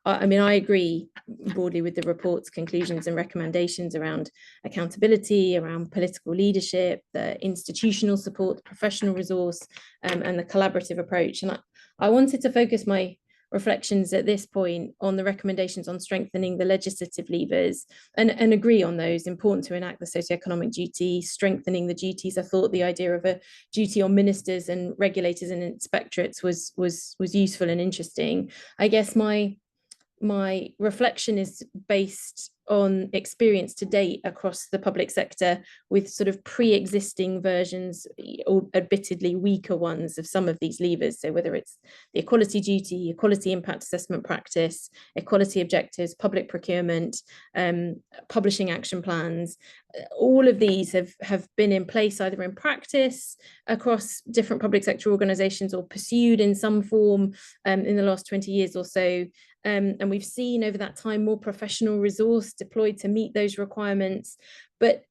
Speaker 3: I mean, I agree broadly with the report's conclusions and recommendations around accountability, around political leadership, the institutional support, the professional resource, and the collaborative approach. And I wanted to focus my reflections at this point on the recommendations on strengthening the legislative levers, and agree on those. Important to enact the socioeconomic duty, strengthening the duties. I thought the idea of a duty on ministers and regulators and inspectorates was useful and interesting. I guess my reflection is based on experience to date across the public sector with sort of pre-existing versions or admittedly weaker ones of some of these levers. So whether it's the equality duty, equality impact assessment practice, equality objectives, public procurement, publishing action plans, all of these have been in place either in practice across different public sector organisations or pursued in some form in the last 20 years or so. And we've seen over that time more professional resource deployed to meet those requirements, but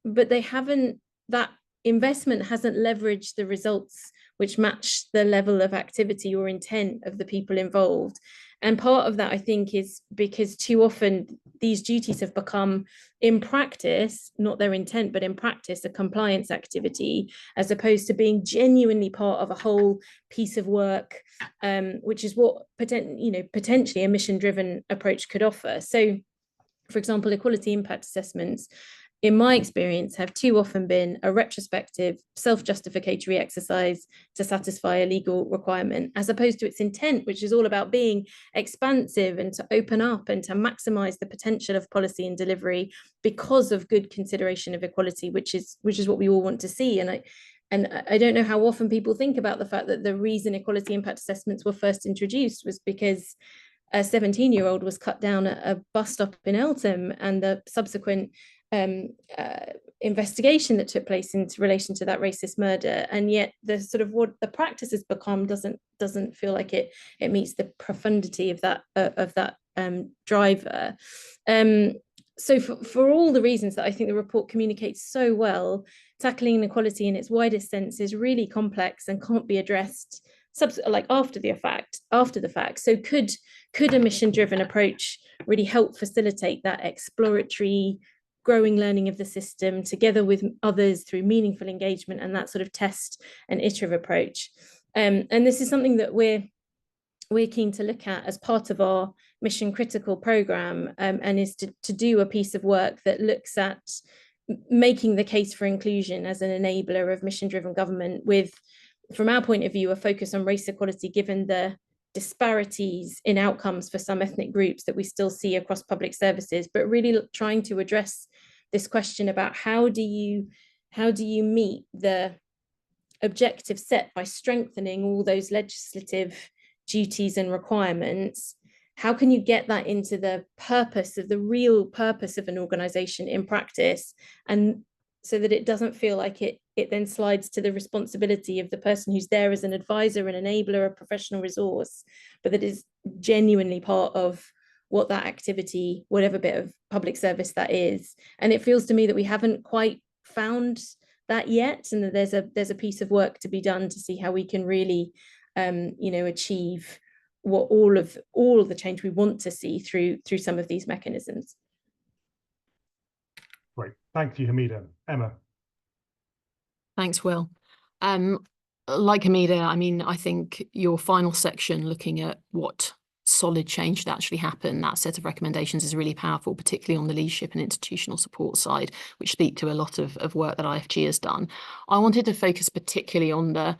Speaker 3: they haven't, that investment hasn't leveraged the results which match the level of activity or intent of the people involved. And part of that, I think, is because too often these duties have become, in practice, not their intent, but in practice, a compliance activity, as opposed to being genuinely part of a whole piece of work, which is what potentially a mission-driven approach could offer. So, for example, equality impact assessments, in my experience, have too often been a retrospective, self-justificatory exercise to satisfy a legal requirement, as opposed to its intent, which is all about being expansive and to open up and to maximize the potential of policy and delivery because of good consideration of equality, which is what we all want to see. And I don't know how often people think about the fact that the reason equality impact assessments were first introduced was because a 17-year-old was cut down at a bus stop in Eltham, and the subsequent investigation that took place in relation to that racist murder. And yet the sort of what the practice has become doesn't feel like it meets the profundity of that driver. so for all the reasons that I think the report communicates so well, tackling inequality in its widest sense is really complex and can't be addressed like after the fact. So could a mission-driven approach really help facilitate that exploratory, growing learning of the system together with others through meaningful engagement and that sort of test and iterative approach? And this is something that we're keen to look at as part of our mission critical program, and is to do a piece of work that looks at making the case for inclusion as an enabler of mission driven government with, from our point of view, a focus on race equality given the disparities in outcomes for some ethnic groups that we still see across public services, but really trying to address this question about how do you meet the objective set by strengthening all those legislative duties and requirements. How can you get that into the real purpose of an organization in practice, and so that it doesn't feel like it then slides to the responsibility of the person who's there as an advisor, an enabler, a professional resource, but that is genuinely part of what that activity, whatever bit of public service that is. And it feels to me that we haven't quite found that yet, and that there's a piece of work to be done to see how we can really achieve what all of the change we want to see through some of these mechanisms.
Speaker 1: Great, thank you, Hamida. Emma.
Speaker 4: Thanks, Will. Like Hamida, I mean, I think your final section looking at what solid change that actually happened, that set of recommendations is really powerful, particularly on the leadership and institutional support side, which speak to a lot of work that IFG has done. I wanted to focus particularly on the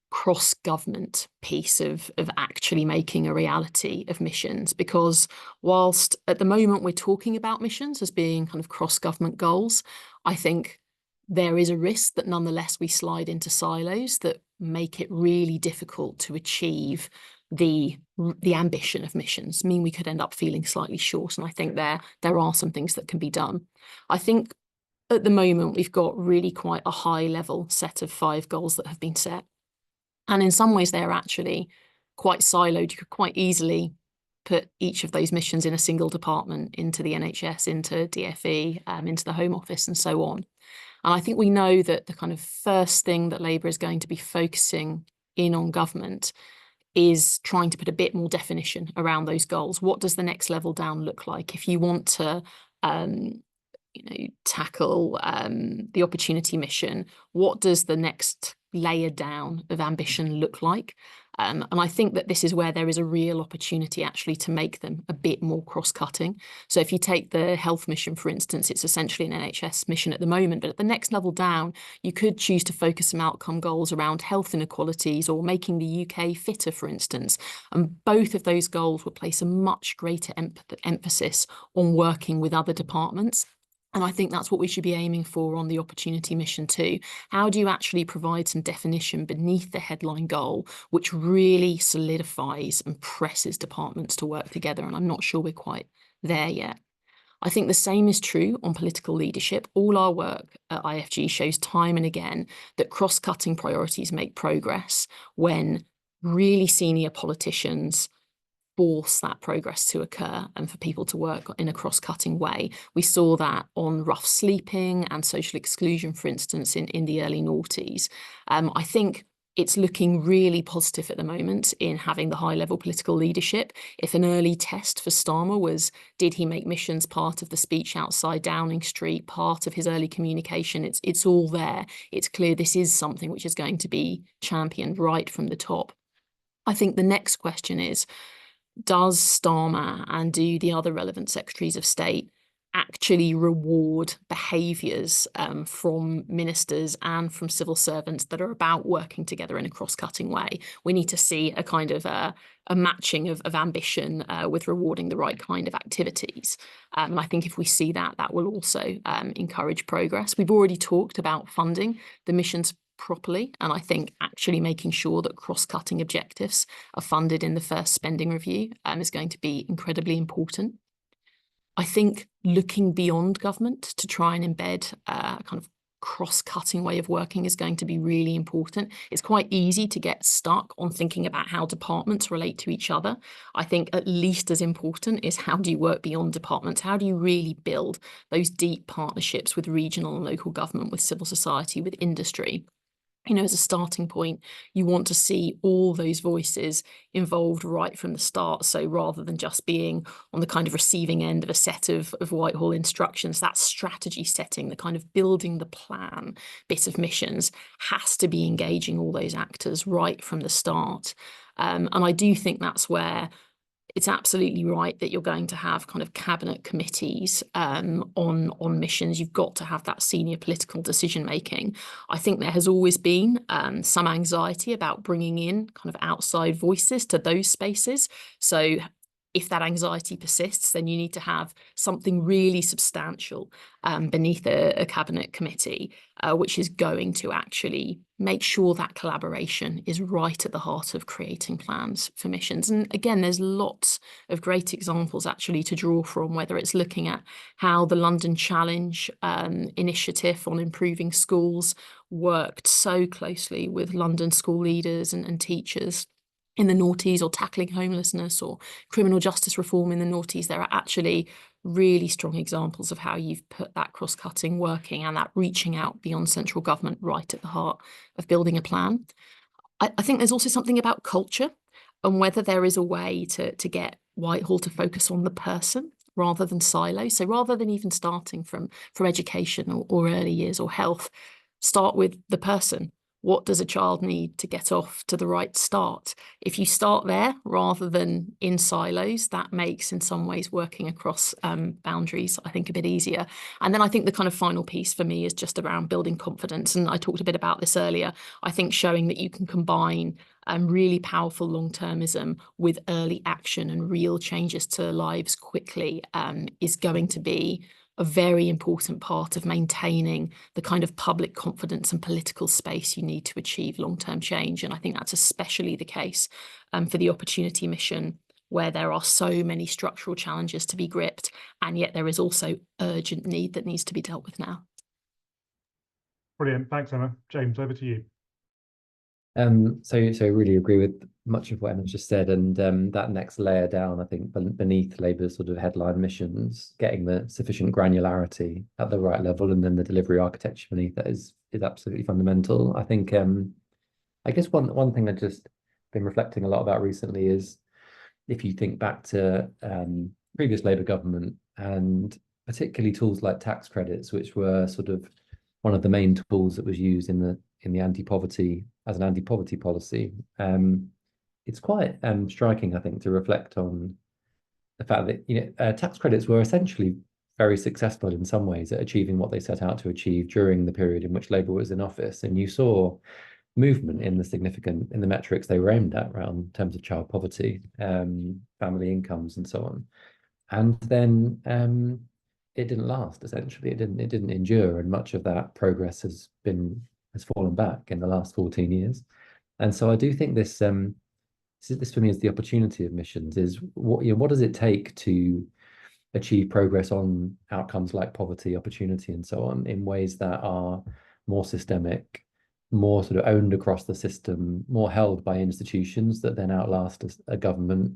Speaker 4: cross-government piece of actually making a reality of missions, because whilst at the moment we're talking about missions as being kind of cross-government goals, I think there is a risk that nonetheless we slide into silos that make it really difficult to achieve the ambition of missions. I mean, we could end up feeling slightly short, and I think there are some things that can be done. I think at the moment we've got really quite a high level set of 5 goals that have been set. And in some ways, they're actually quite siloed. You could quite easily put each of those missions in a single department, into the NHS, into DfE, into the Home Office, and so on. And I think we know that the kind of first thing that Labour is going to be focusing in on government is trying to put a bit more definition around those goals. What does the next level down look like? If you want to tackle the opportunity mission, what does the next layer down of ambition look like? And I think that this is where there is a real opportunity actually to make them a bit more cross-cutting. So if you take the health mission, for instance, it's essentially an NHS mission at the moment, but at the next level down, you could choose to focus some outcome goals around health inequalities or making the UK fitter, for instance. And both of those goals will place a much greater emphasis on working with other departments. And I think that's what we should be aiming for on the opportunity mission too. How do you actually provide some definition beneath the headline goal, which really solidifies and presses departments to work together? And I'm not sure we're quite there yet. I think the same is true on political leadership. All our work at IFG shows time and again that cross-cutting priorities make progress when really senior politicians force that progress to occur and for people to work in a cross-cutting way. We saw that on rough sleeping and social exclusion, for instance, in the early noughties. I think it's looking really positive at the moment in having the high-level political leadership. If an early test for Starmer was, did he make missions part of the speech outside Downing Street, part of his early communication, it's all there. It's clear this is something which is going to be championed right from the top. I think the next question is, does Starmer and do the other relevant secretaries of state actually reward behaviours from ministers and from civil servants that are about working together in a cross-cutting way? We need to see a kind of a matching of ambition with rewarding the right kind of activities. And I think if we see that, that will also encourage progress. We've already talked about funding the missions properly, and I think actually making sure that cross-cutting objectives are funded in the first spending review is going to be incredibly important. I think looking beyond government to try and embed kind of cross-cutting way of working is going to be really important. It's quite easy to get stuck on thinking about how departments relate to each other. I think at least as important is how do you work beyond departments? How do you really build those deep partnerships with regional and local government, with civil society, with industry? You know, as a starting point, you want to see all those voices involved right from the start. So rather than just being on the kind of receiving end of a set of Whitehall instructions, that strategy setting, the kind of building the plan bit of missions has to be engaging all those actors right from the start. And I do think that's where it's absolutely right that you're going to have kind of cabinet committees on missions. You've got to have that senior political decision making. I think there has always been some anxiety about bringing in kind of outside voices to those spaces. So if that anxiety persists, then you need to have something really substantial beneath a cabinet committee, which is going to actually make sure that collaboration is right at the heart of creating plans for missions. And again, there's lots of great examples actually to draw from, whether it's looking at how the London Challenge initiative on improving schools worked so closely with London school leaders and teachers in the noughties, or tackling homelessness or criminal justice reform in the noughties. There are actually really strong examples of how you've put that cross-cutting working and that reaching out beyond central government right at the heart of building a plan. I think there's also something about culture and whether there is a way to get Whitehall to focus on the person rather than silos. So rather than even starting from education or early years or health, start with the person. What does a child need to get off to the right start? If you start there rather than in silos, that makes in some ways working across boundaries, I think, a bit easier. And then I think the kind of final piece for me is just around building confidence. And I talked a bit about this earlier. I think showing that you can combine really powerful long-termism with early action and real changes to lives quickly is going to be a very important part of maintaining the kind of public confidence and political space you need to achieve long-term change. And I think that's especially the case for the Opportunity Mission, where there are so many structural challenges to be gripped, and yet there is also urgent need that needs to be dealt with now.
Speaker 1: Brilliant. Thanks, Emma. James, over to you.
Speaker 5: So really agree with much of what Emma just said, and that next layer down, I think beneath Labour's sort of headline missions, getting the sufficient granularity at the right level, and then the delivery architecture beneath that is absolutely fundamental. I think I guess one thing I've just been reflecting a lot about recently is if you think back to previous Labour government, and particularly tools like tax credits, which were sort of one of the main tools that was used in the anti-poverty as an anti-poverty policy. It's quite striking, I think, to reflect on the fact that tax credits were essentially very successful in some ways at achieving what they set out to achieve during the period in which Labour was in office, and you saw movement in the metrics they were aimed at around in terms of child poverty, family incomes, and so on. And then it didn't last. Essentially, it didn't endure, and much of that progress has fallen back in the last 14 years. And so I do think this for me is the opportunity of missions, is what does it take to achieve progress on outcomes like poverty, opportunity, and so on, in ways that are more systemic, more sort of owned across the system, more held by institutions that then outlast a government,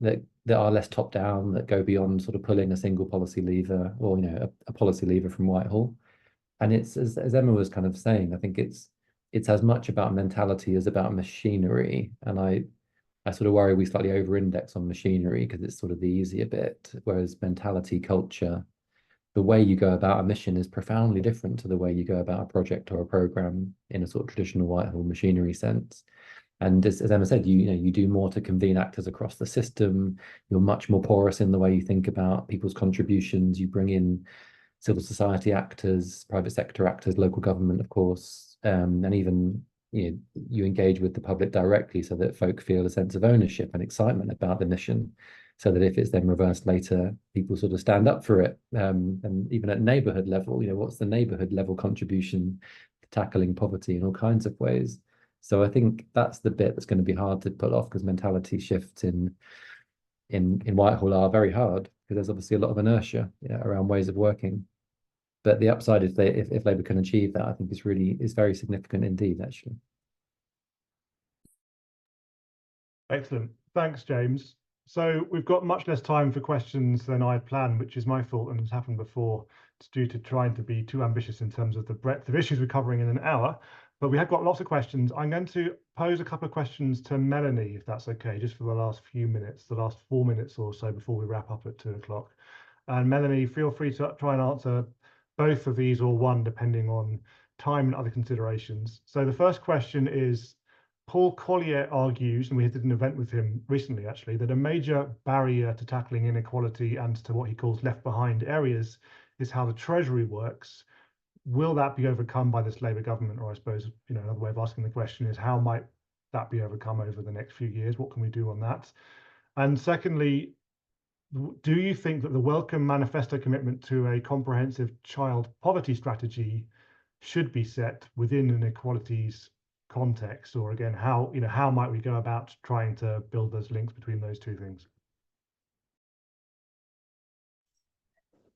Speaker 5: that are less top down, that go beyond sort of pulling a single policy lever, or a policy lever from Whitehall. And it's as Emma was kind of saying, I think it's as much about mentality as about machinery. And I sort of worry we slightly over-index on machinery because it's sort of the easier bit, whereas mentality, culture, the way you go about a mission is profoundly different to the way you go about a project or a program in a sort of traditional Whitehall machinery sense. And as Emma said, you do more to convene actors across the system. You're much more porous in the way you think about people's contributions. You bring in civil society actors, private sector actors, local government, of course, and even you engage with the public directly so that folk feel a sense of ownership and excitement about the mission, so that if it's then reversed later, people sort of stand up for it. And even at neighbourhood level, what's the neighbourhood level contribution to tackling poverty in all kinds of ways? So I think that's the bit that's going to be hard to pull off, because mentality shifts in Whitehall are very hard, because there's obviously a lot of inertia around ways of working. But the upside, if Labour can achieve that, I think is very significant indeed, actually.
Speaker 1: Excellent. Thanks, James. So we've got much less time for questions than I had planned, which is my fault and has happened before. It's due to trying to be too ambitious in terms of the breadth of issues we're covering in an hour. But we have got lots of questions. I'm going to pose a couple of questions to Melanie, if that's okay, just for the last few minutes, the last 4 minutes or so before we wrap up at 2 o'clock. And Melanie, feel free to try and answer both of these or one, depending on time and other considerations. So the first question is, Paul Collier argues, and we did an event with him recently actually, that a major barrier to tackling inequality and to what he calls left behind areas is how the Treasury works. Will that be overcome by this Labour government? Or I suppose, another way of asking the question is, how might that be overcome over the next few years? What can we do on that? And secondly, do you think that the Welcome Manifesto commitment to a comprehensive child poverty strategy should be set within inequalities context, or again, how might we go about trying to build those links between those two things?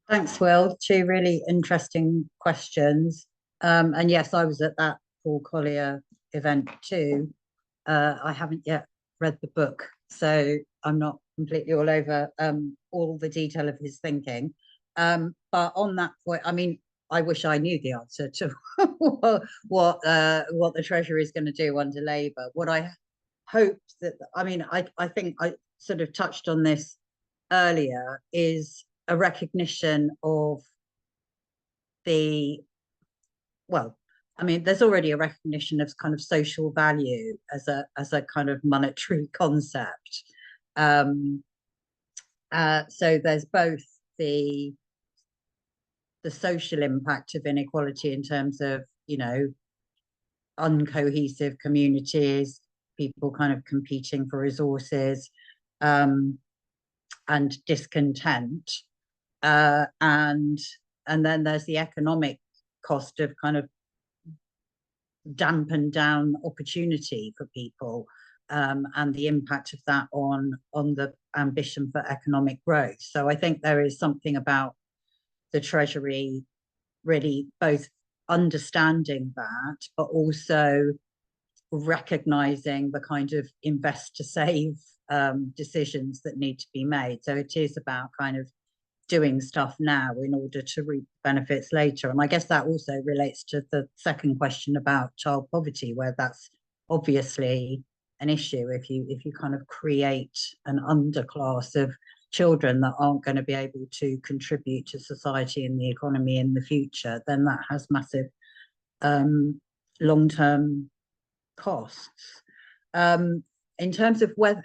Speaker 2: Thanks, Will. Two really interesting questions. And yes, I was at that Paul Collier event too. I haven't yet read the book, so I'm not completely all over all the detail of his thinking. But on that point, I mean, I wish I knew the answer to what the Treasury is going to do under Labour. What I hope that, I think I sort of touched on this earlier, is a recognition of there's already a recognition of kind of social value as a kind of monetary concept. So there's both the social impact of inequality in terms of, uncohesive communities, people kind of competing for resources, and discontent. And then there's the economic cost of kind of dampen down opportunity for people, and the impact of that on the ambition for economic growth. So I think there is something about the Treasury really both understanding that, but also recognizing the kind of invest to save decisions that need to be made. So it is about kind of doing stuff now in order to reap benefits later. And I guess that also relates to the second question about child poverty, where that's obviously an issue. If you kind of create an underclass of children that aren't going to be able to contribute to society and the economy in the future, then that has massive long-term costs. In terms of whether,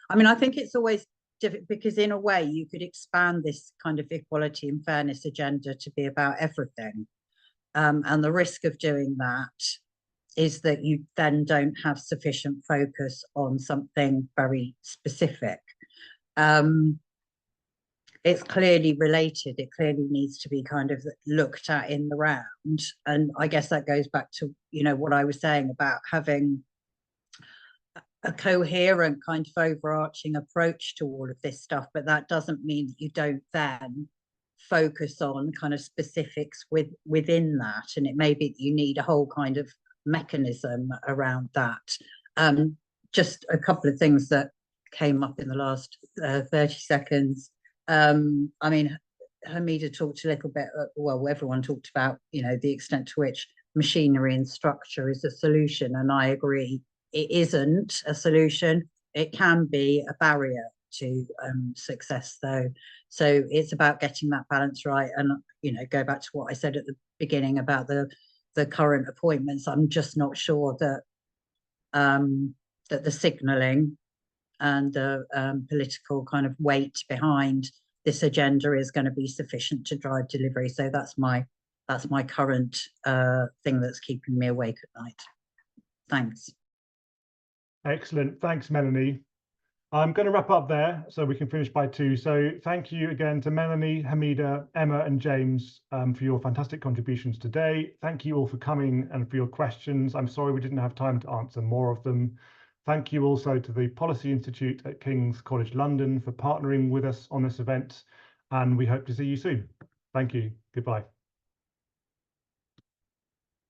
Speaker 2: I think it's always difficult, because in a way you could expand this kind of equality and fairness agenda to be about everything. And the risk of doing that is that you then don't have sufficient focus on something very specific. It's clearly related. It clearly needs to be kind of looked at in the round. And I guess that goes back to, what I was saying about having a coherent kind of overarching approach to all of this stuff. But that doesn't mean that you don't then focus on kind of specifics within that. And it may be that you need a whole kind of mechanism around that. Just a couple of things that came up in the last 30 seconds. Hamida talked a little bit, everyone talked about, the extent to which machinery and structure is a solution. And I agree, it isn't a solution. It can be a barrier to success, though. So it's about getting that balance right. And, go back to what I said at the beginning about the current appointments. I'm just not sure that that the signalling and the political kind of weight behind this agenda is going to be sufficient to drive delivery. So that's my current thing that's keeping me awake at night. Thanks.
Speaker 1: Excellent. Thanks, Melanie. I'm going to wrap up there so we can finish by 2. So thank you again to Melanie, Hamida, Emma and James for your fantastic contributions today. Thank you all for coming and for your questions. I'm sorry we didn't have time to answer more of them. Thank you also to the Policy Institute at King's College London for partnering with us on this event, and we hope to see you soon. Thank you. Goodbye.